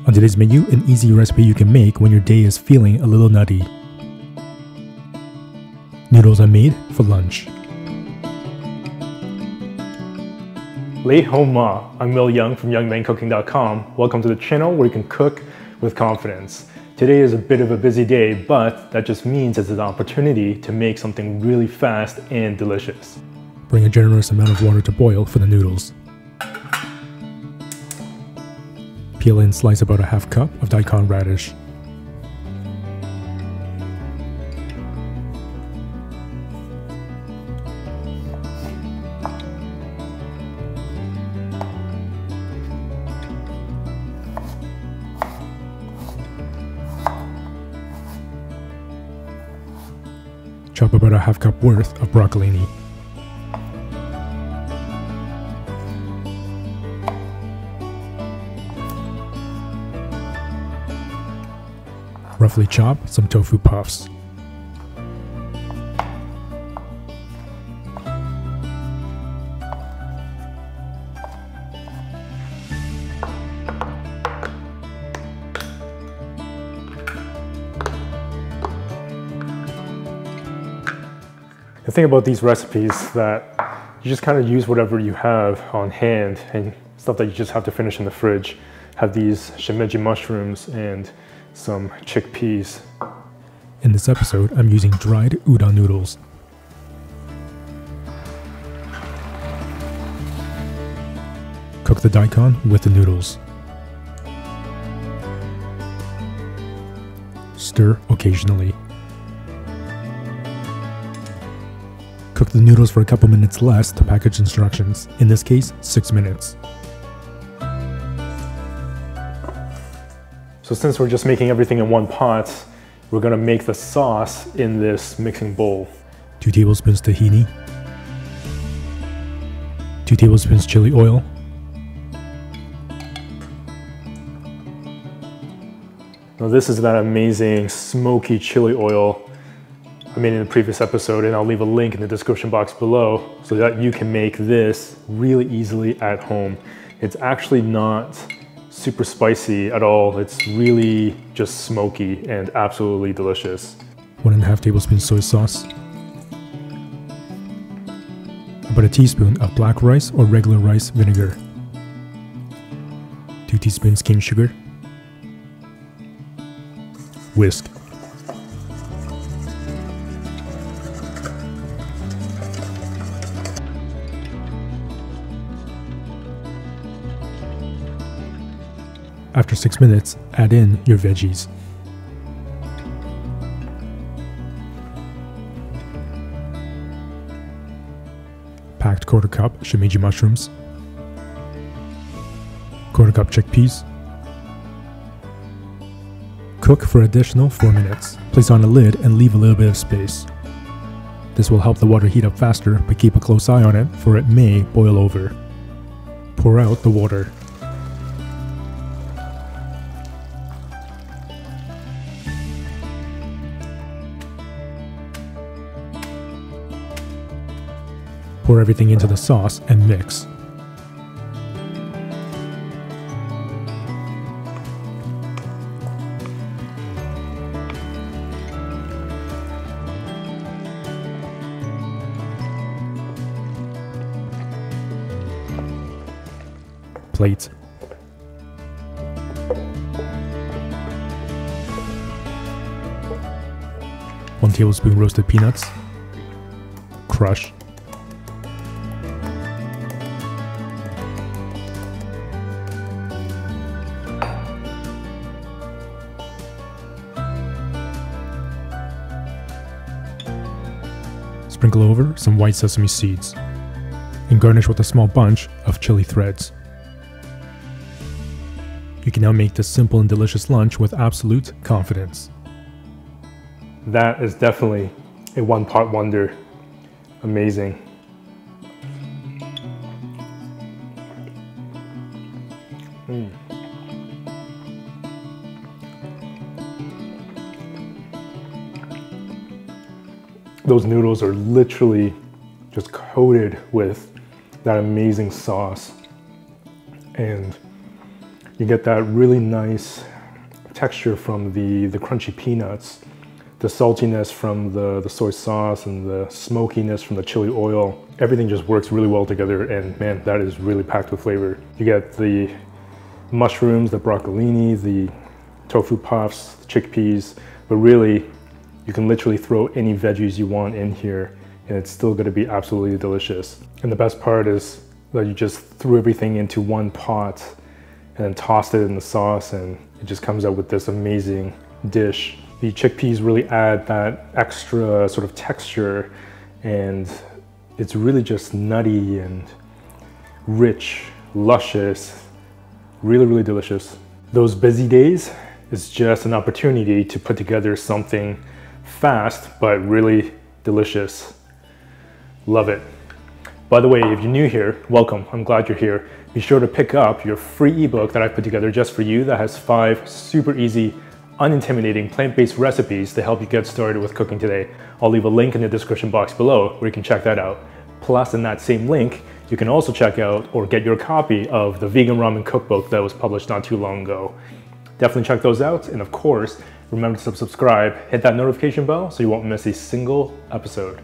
On today's menu, an easy recipe you can make when your day is feeling a little nutty. Noodles are made for lunch. Late Home Ma, I'm Yeung from youngmancooking.com. Welcome to the channel where you can cook with confidence. Today is a bit of a busy day, but that just means it's an opportunity to make something really fast and delicious. Bring a generous amount of water to boil for the noodles. Peel and slice about a half cup of daikon radish. Chop about a half cup worth of broccolini. Roughly chop some tofu puffs. The thing about these recipes is that you just kind of use whatever you have on hand and stuff that you just have to finish in the fridge. Have these shimeji mushrooms and some chickpeas. In this episode, I'm using dried udon noodles. Cook the daikon with the noodles. Stir occasionally. Cook the noodles for a couple minutes less to package instructions, in this case 6 minutes. So since we're just making everything in one pot, we're gonna make the sauce in this mixing bowl. 2 tablespoons tahini, 2 tablespoons chili oil, now this is that amazing smoky chili oil I made in the previous episode, and I'll leave a link in the description box below so that you can make this really easily at home. It's actually not super spicy at all. It's really just smoky and absolutely delicious. 1.5 tablespoons soy sauce, about a teaspoon of black rice or regular rice vinegar, 2 teaspoons cane sugar, whisk. After 6 minutes, add in your veggies. Packed 1/4 cup shimeji mushrooms, 1/4 cup chickpeas. Cook for additional 4 minutes. Place on a lid and leave a little bit of space. This will help the water heat up faster, but keep a close eye on it, for it may boil over. Pour out the water. Pour everything into the sauce and mix. Plate. One tablespoon roasted peanuts. Crush. Sprinkle over some white sesame seeds and garnish with a small bunch of chili threads. You can now make this simple and delicious lunch with absolute confidence. That is definitely a one-pot wonder. Amazing. Those noodles are literally just coated with that amazing sauce. And You get that really nice texture from the crunchy peanuts, the saltiness from the soy sauce, and the smokiness from the chili oil. Everything just works really well together, and man, that is really packed with flavor. You get the mushrooms, the broccolini, the tofu puffs, the chickpeas, but really, you can literally throw any veggies you want in here, and it's still gonna be absolutely delicious. And the best part is that you just threw everything into one pot and then tossed it in the sauce, and it just comes out with this amazing dish. The chickpeas really add that extra sort of texture, and it's really just nutty and rich, luscious, really, really delicious. Those busy days is just an opportunity to put together something fast, but really delicious. Love it. By the way, if you're new here, welcome. I'm glad you're here. Be sure to pick up your free ebook that I put together just for you that has 5 super easy, unintimidating plant-based recipes to help you get started with cooking today. I'll leave a link in the description box below where you can check that out. Plus, in that same link, you can also check out or get your copy of the vegan ramen cookbook that was published not too long ago. Definitely check those out, and of course, remember to subscribe, hit that notification bell so you won't miss a single episode.